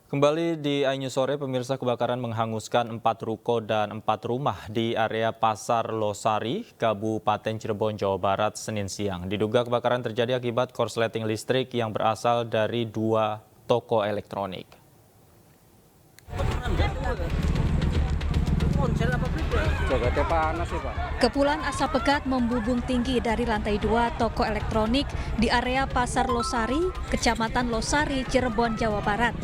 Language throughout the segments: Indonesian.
Kembali di iNews Sore, pemirsa, kebakaran menghanguskan 4 ruko dan 4 rumah di area Pasar Losari, Kabupaten Cirebon, Jawa Barat, Senin siang. Diduga kebakaran terjadi akibat korsleting listrik yang berasal dari 2 toko elektronik. Kepulan asap pekat membubung tinggi dari lantai 2 toko elektronik di area Pasar Losari, Kecamatan Losari, Cirebon, Jawa Barat.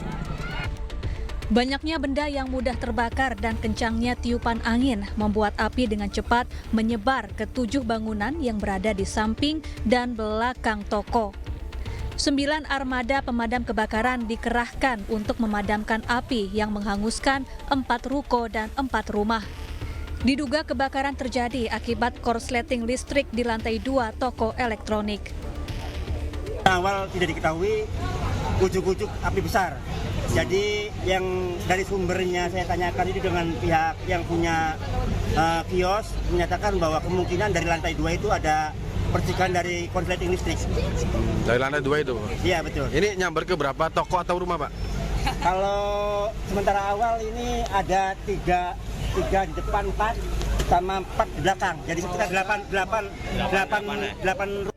Banyaknya benda yang mudah terbakar dan kencangnya tiupan angin membuat api dengan cepat menyebar ke 7 bangunan yang berada di samping dan belakang toko. 9 armada pemadam kebakaran dikerahkan untuk memadamkan api yang menghanguskan 4 ruko dan 4 rumah. Diduga kebakaran terjadi akibat korsleting listrik di lantai 2 toko elektronik. Awal tidak diketahui ujuk-ujuk api besar. Jadi yang dari sumbernya saya tanyakan itu dengan pihak yang punya kios menyatakan bahwa kemungkinan dari lantai 2 itu ada percikan dari korsleting listrik. Dari lantai 2 itu? Iya, betul. Ini nyamber ke berapa toko atau rumah, Pak? Kalau sementara awal ini ada 3 di depan, 4 sama 4 di belakang. Jadi sekitar 8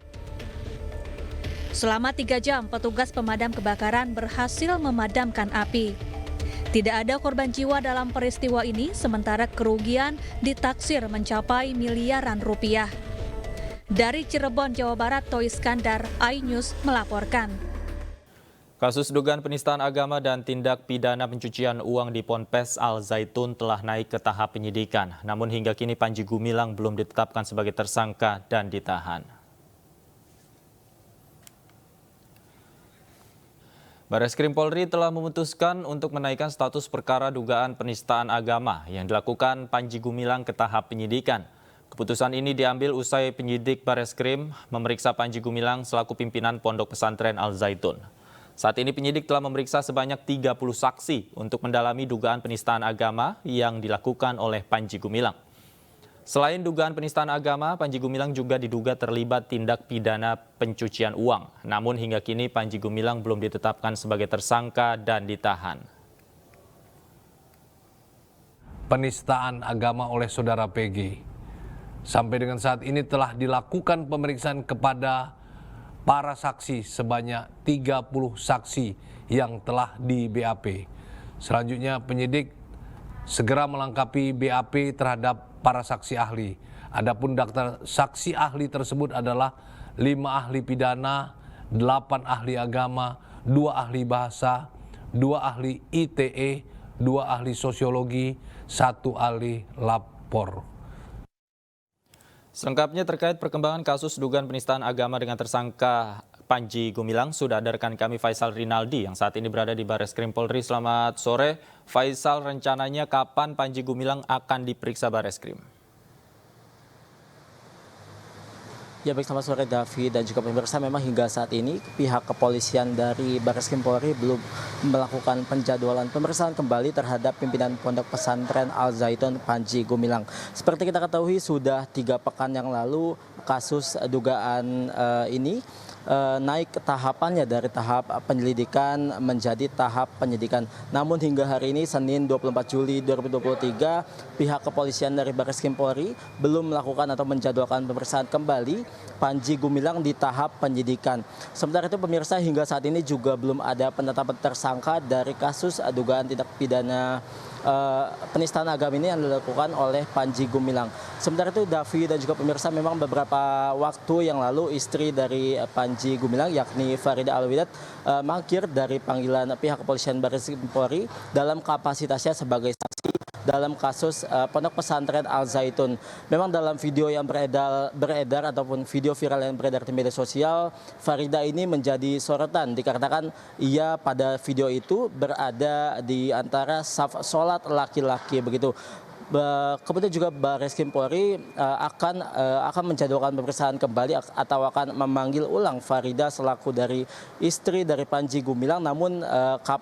Selama 3 jam, petugas pemadam kebakaran berhasil memadamkan api. Tidak ada korban jiwa dalam peristiwa ini, sementara kerugian ditaksir mencapai miliaran rupiah. Dari Cirebon, Jawa Barat, Toy Iskandar, iNews melaporkan. Kasus dugaan penistaan agama dan tindak pidana pencucian uang di Ponpes Al Zaitun telah naik ke tahap penyidikan. Namun hingga kini Panji Gumilang belum ditetapkan sebagai tersangka dan ditahan. Bareskrim Polri telah memutuskan untuk menaikkan status perkara dugaan penistaan agama yang dilakukan Panji Gumilang ke tahap penyidikan. Keputusan ini diambil usai penyidik Bareskrim memeriksa Panji Gumilang selaku pimpinan Pondok Pesantren Al Zaitun. Saat ini penyidik telah memeriksa sebanyak 30 saksi untuk mendalami dugaan penistaan agama yang dilakukan oleh Panji Gumilang. Selain dugaan penistaan agama, Panji Gumilang juga diduga terlibat tindak pidana pencucian uang. Namun hingga kini Panji Gumilang belum ditetapkan sebagai tersangka dan ditahan. Penistaan agama oleh saudara PG. Sampai dengan saat ini telah dilakukan pemeriksaan kepada para saksi sebanyak 30 saksi yang telah di BAP. Selanjutnya penyidik segera melengkapi BAP terhadap para saksi ahli. Adapun daftar saksi ahli tersebut adalah 5 ahli pidana, 8 ahli agama, 2 ahli bahasa, 2 ahli ITE, 2 ahli sosiologi, 1 ahli lapor. Selengkapnya terkait perkembangan kasus dugaan penistaan agama dengan tersangka Panji Gumilang sudah ada rekan kami Faisal Rinaldi yang saat ini berada di Bareskrim Polri. Selamat sore, Faisal. Rencananya kapan Panji Gumilang akan diperiksa Bareskrim? Ya, baik, selamat sore Davi dan juga pemirsa. Memang hingga saat ini pihak kepolisian dari Bareskrim Polri belum melakukan penjadwalan pemeriksaan kembali terhadap pimpinan Pondok Pesantren Al Zaitun Panji Gumilang. Seperti kita ketahui sudah 3 pekan yang lalu kasus dugaan ini naik tahapannya dari tahap penyelidikan menjadi tahap penyidikan. Namun hingga hari ini Senin 24 Juli 2023 pihak kepolisian dari Bareskrim Polri belum melakukan atau menjadwalkan pemeriksaan kembali Panji Gumilang di tahap penyidikan. Sementara itu pemirsa, hingga saat ini juga belum ada penetapan tersangka dari kasus dugaan tindak pidana penistaan agama ini yang dilakukan oleh Panji Gumilang. Sementara itu Davi dan juga pemirsa, memang beberapa waktu yang lalu istri dari Panji Gumilang yakni Farida Alwidat mangkir dari panggilan pihak kepolisian Bareskrim Polri dalam kapasitasnya sebagai saksi dalam kasus Pondok Pesantren Al Zaitun. Memang dalam video yang beredar ataupun video viral yang beredar di media sosial, Farida ini menjadi sorotan dikarenakan ia pada video itu berada di antara saf sholat laki-laki begitu. Kemudian juga Barreskrim Polri akan menjadwalkan pemeriksaan kembali atau akan memanggil ulang Farida selaku dari istri dari Panji Gumilang. Namun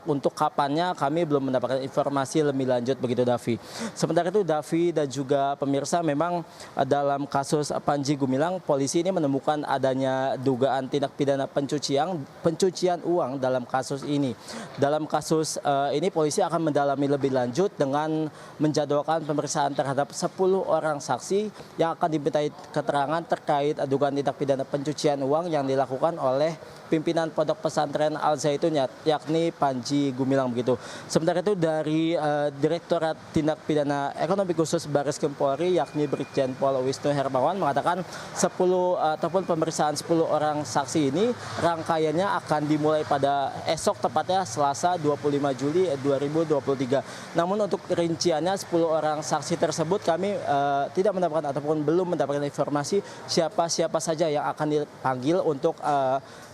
untuk kapannya kami belum mendapatkan informasi lebih lanjut begitu, Davi. Sementara itu Davi dan juga pemirsa, memang dalam kasus Panji Gumilang, polisi ini menemukan adanya dugaan tindak pidana pencucian uang dalam kasus ini. Dalam kasus ini polisi akan mendalami lebih lanjut dengan menjadwalkan pemeriksaan terhadap 10 orang saksi yang akan dimintai keterangan terkait dugaan tindak pidana pencucian uang yang dilakukan oleh pimpinan Pondok Pesantren Al Zaitun, yakni Panji Gumilang begitu. Sementara itu dari Direktorat Tindak Pidana Ekonomi Khusus Barreskrim Polri, yakni Brigjen Pol Wisnu Hermawan, mengatakan pemeriksaan 10 orang saksi ini rangkaiannya akan dimulai pada esok, tepatnya Selasa 25 Juli 2023. Namun untuk rinciannya 10 orang saksi tersebut kami tidak mendapatkan ataupun belum mendapatkan informasi siapa saja yang akan dipanggil untuk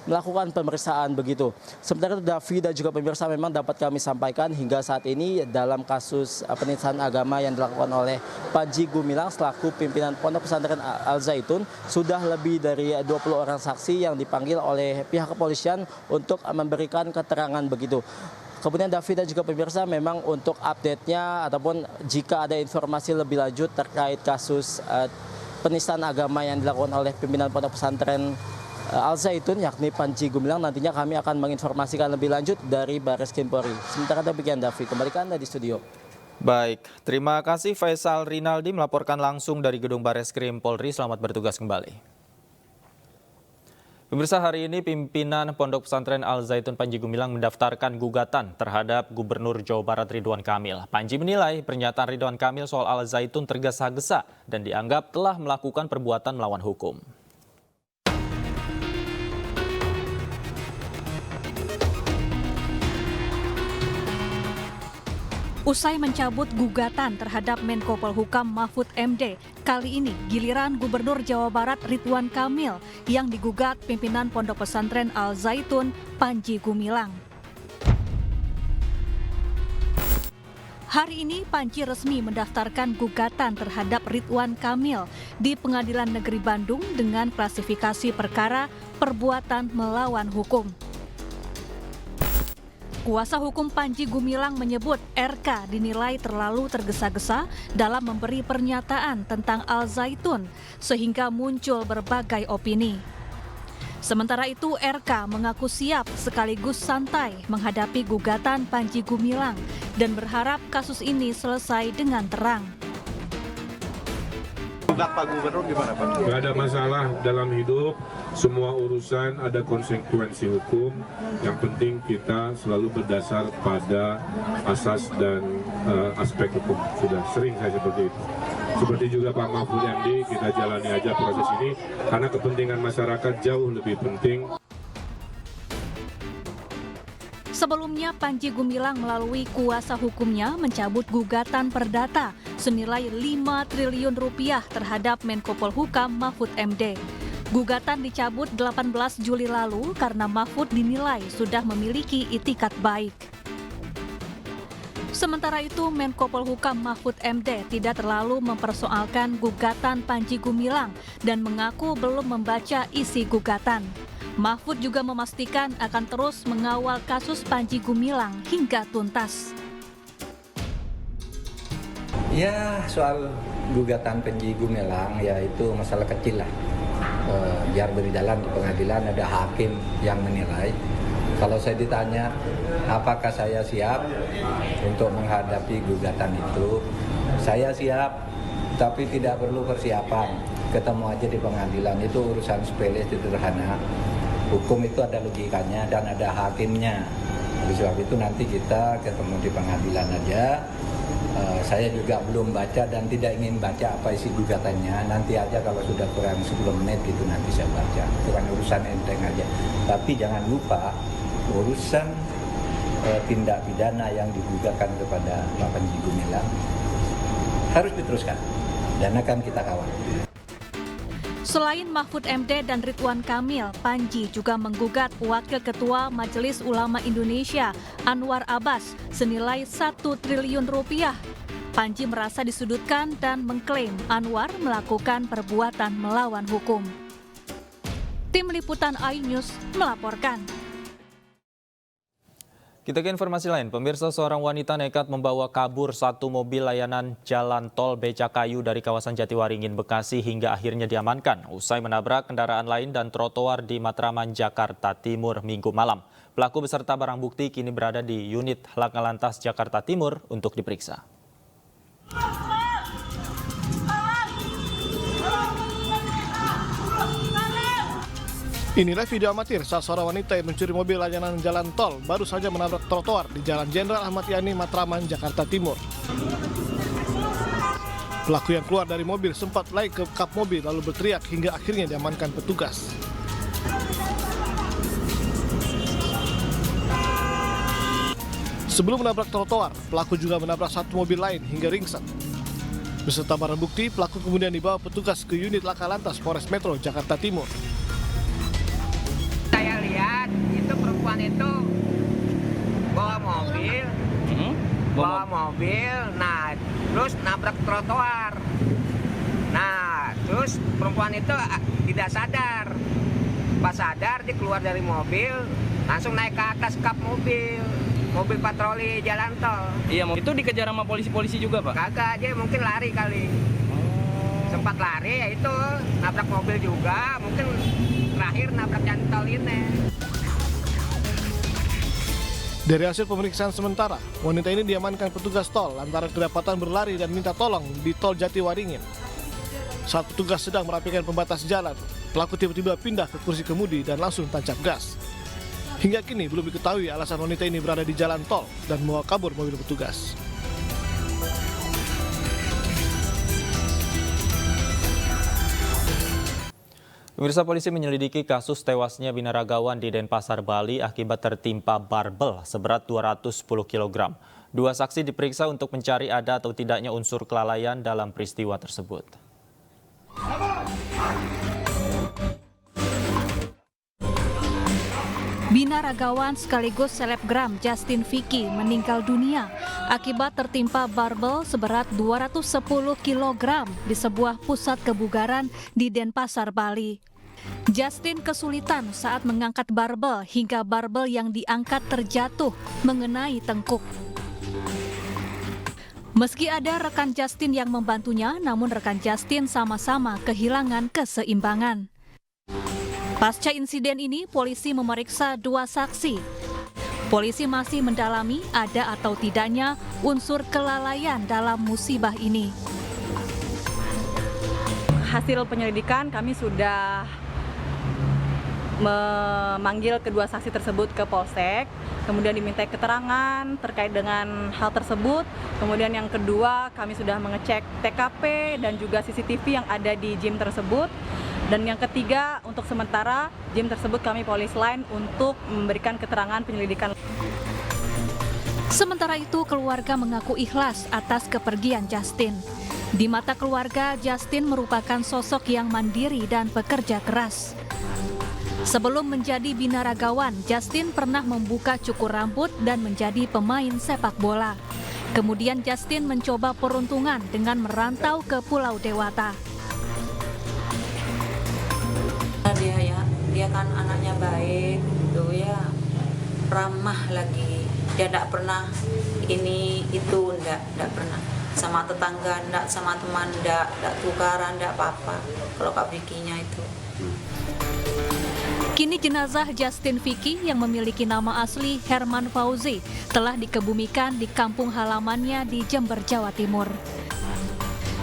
melakukan pemeriksaan begitu. Sementara itu Davi dan juga pemirsa, memang dapat kami sampaikan hingga saat ini dalam kasus penistaan agama yang dilakukan oleh Panji Gumilang selaku pimpinan Pondok Pesantren Al Zaitun, sudah lebih dari 20 orang saksi yang dipanggil oleh pihak kepolisian untuk memberikan keterangan begitu. Kemudian Davi dan juga pemirsa, memang untuk update-nya ataupun jika ada informasi lebih lanjut terkait kasus penistaan agama yang dilakukan oleh pimpinan Pondok Pesantren Al Zaitun, yakni Panji Gumilang, nantinya kami akan menginformasikan lebih lanjut dari Barreskrim Polri. Sementara demikian, Davi, kembali ke Anda di studio. Baik, terima kasih Faisal Rinaldi melaporkan langsung dari Gedung Barreskrim Polri. Selamat bertugas kembali. Pemirsa, hari ini pimpinan Pondok Pesantren Al Zaitun Panji Gumilang mendaftarkan gugatan terhadap Gubernur Jawa Barat Ridwan Kamil. Panji menilai pernyataan Ridwan Kamil soal Al Zaitun tergesa-gesa dan dianggap telah melakukan perbuatan melawan hukum. Usai mencabut gugatan terhadap Menko Polhukam Mahfud MD, kali ini giliran Gubernur Jawa Barat Ridwan Kamil yang digugat pimpinan Pondok Pesantren Al Zaitun Panji Gumilang. Hari ini Panji resmi mendaftarkan gugatan terhadap Ridwan Kamil di Pengadilan Negeri Bandung dengan klasifikasi perkara perbuatan melawan hukum. Kuasa hukum Panji Gumilang menyebut RK dinilai terlalu tergesa-gesa dalam memberi pernyataan tentang Al Zaitun sehingga muncul berbagai opini. Sementara itu RK mengaku siap sekaligus santai menghadapi gugatan Panji Gumilang dan berharap kasus ini selesai dengan terang. Pak Gubernur gimana Pak? Gak ada masalah dalam hidup, semua urusan ada konsekuensi hukum. Yang penting kita selalu berdasar pada asas dan aspek hukum. Sudah sering saya seperti itu. Seperti juga Pak Mahfud MD, kita jalani aja proses ini karena kepentingan masyarakat jauh lebih penting. Sebelumnya, Panji Gumilang melalui kuasa hukumnya mencabut gugatan perdata senilai 5 triliun rupiah terhadap Menko Polhukam Mahfud MD. Gugatan dicabut 18 Juli lalu karena Mahfud dinilai sudah memiliki itikat baik. Sementara itu, Menko Polhukam Mahfud MD tidak terlalu mempersoalkan gugatan Panji Gumilang dan mengaku belum membaca isi gugatan. Mahfud juga memastikan akan terus mengawal kasus Panji Gumilang hingga tuntas. Ya, soal gugatan Panji Gumilang ya itu masalah kecil lah. Biar berjalan di pengadilan, ada hakim yang menilai. Kalau saya ditanya apakah saya siap untuk menghadapi gugatan itu, saya siap, tapi tidak perlu persiapan. Ketemu aja di pengadilan, itu urusan sepele, sederhana. Hukum itu ada logikanya dan ada hakimnya. Oleh sebab itu nanti kita ketemu di pengadilan aja. Saya juga belum baca dan tidak ingin baca apa isi gugatannya. Nanti aja kalau sudah kurang 10 menit itu nanti saya baca. Itu kan urusan enteng aja. Tapi jangan lupa urusan tindak pidana yang digugatkan kepada Pak Panji Gumilang harus diteruskan dan akan kita kawal. Selain Mahfud MD dan Ridwan Kamil, Panji juga menggugat Wakil Ketua Majelis Ulama Indonesia Anwar Abbas senilai 1 triliun rupiah. Panji merasa disudutkan dan mengklaim Anwar melakukan perbuatan melawan hukum. Tim Liputan iNews melaporkan. Kita ke informasi lain, pemirsa, seorang wanita nekat membawa kabur satu mobil layanan jalan tol Becakayu dari kawasan Jatiwaringin, Bekasi hingga akhirnya diamankan usai menabrak kendaraan lain dan trotoar di Matraman, Jakarta Timur Minggu malam. Pelaku beserta barang bukti kini berada di unit Laka Lantas Jakarta Timur untuk diperiksa. Inilah video amatir saat seorang wanita yang mencuri mobil layanan jalan tol baru saja menabrak trotoar di Jalan Jenderal Ahmad Yani, Matraman, Jakarta Timur. Pelaku yang keluar dari mobil sempat naik ke kap mobil lalu berteriak hingga akhirnya diamankan petugas. Sebelum menabrak trotoar, pelaku juga menabrak satu mobil lain hingga ringsek. Beserta barang bukti, pelaku kemudian dibawa petugas ke unit Laka Lantas Polres Metro Jakarta Timur. Saya lihat itu perempuan itu bawa mobil, nah terus nabrak trotoar. Nah terus perempuan itu tidak sadar. Pas sadar dia keluar dari mobil, langsung naik ke atas kap mobil patroli jalan tol. Iya, itu dikejar sama polisi-polisi juga, Pak? Kagak, dia mungkin lari kali. Sempat lari, ya itu nabrak mobil juga, mungkin terakhir nabrak jalan tol ini. Dari hasil pemeriksaan sementara, wanita ini diamankan petugas tol lantaran kedapatan berlari dan minta tolong di tol Jatiwaringin. Saat petugas sedang merapikan pembatas jalan, pelaku tiba-tiba pindah ke kursi kemudi dan langsung tancap gas. Hingga kini belum diketahui alasan wanita ini berada di jalan tol dan membawa kabur mobil petugas. Pemirsa, polisi menyelidiki kasus tewasnya binaragawan di Denpasar, Bali akibat tertimpa barbel seberat 210 kg. Dua saksi diperiksa untuk mencari ada atau tidaknya unsur kelalaian dalam peristiwa tersebut. Binaragawan sekaligus selebgram Justin Vicky meninggal dunia akibat tertimpa barbel seberat 210 kg di sebuah pusat kebugaran di Denpasar, Bali. Justin kesulitan saat mengangkat barbel hingga barbel yang diangkat terjatuh mengenai tengkuk. Meski ada rekan Justin yang membantunya, namun rekan Justin sama-sama kehilangan keseimbangan. Pasca insiden ini, polisi memeriksa dua saksi. Polisi masih mendalami ada atau tidaknya unsur kelalaian dalam musibah ini. Hasil penyelidikan kami sudah memanggil kedua saksi tersebut ke Polsek, kemudian diminta keterangan terkait dengan hal tersebut. Kemudian yang kedua, kami sudah mengecek TKP dan juga CCTV yang ada di gym tersebut. Dan yang ketiga, untuk sementara gym tersebut kami polis line untuk memberikan keterangan penyelidikan. Sementara itu, keluarga mengaku ikhlas atas kepergian Justin. Di mata keluarga, Justin merupakan sosok yang mandiri dan pekerja keras. Sebelum menjadi binaragawan, Justin pernah membuka cukur rambut dan menjadi pemain sepak bola. Kemudian Justin mencoba peruntungan dengan merantau ke Pulau Dewata. Dia kan anaknya baik, gitu ya, ramah lagi. Dia tidak pernah ini itu, tidak pernah sama tetangga, tidak sama teman, tidak tukaran, tidak apa-apa. Kalau Kak Vicky-nya itu. Kini jenazah Justin Vicky yang memiliki nama asli Herman Fauzi telah dikebumikan di kampung halamannya di Jember, Jawa Timur.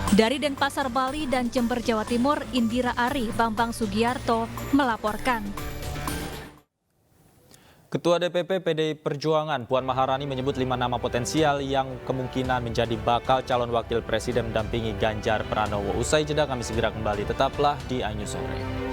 Dari Denpasar, Bali dan Jember, Jawa Timur, Indira Ari, Bambang Sugiarto melaporkan. Ketua DPP PDI Perjuangan Puan Maharani menyebut 5 nama potensial yang kemungkinan menjadi bakal calon wakil presiden mendampingi Ganjar Pranowo. Usai jeda kami segera kembali, tetaplah di iNews Sore.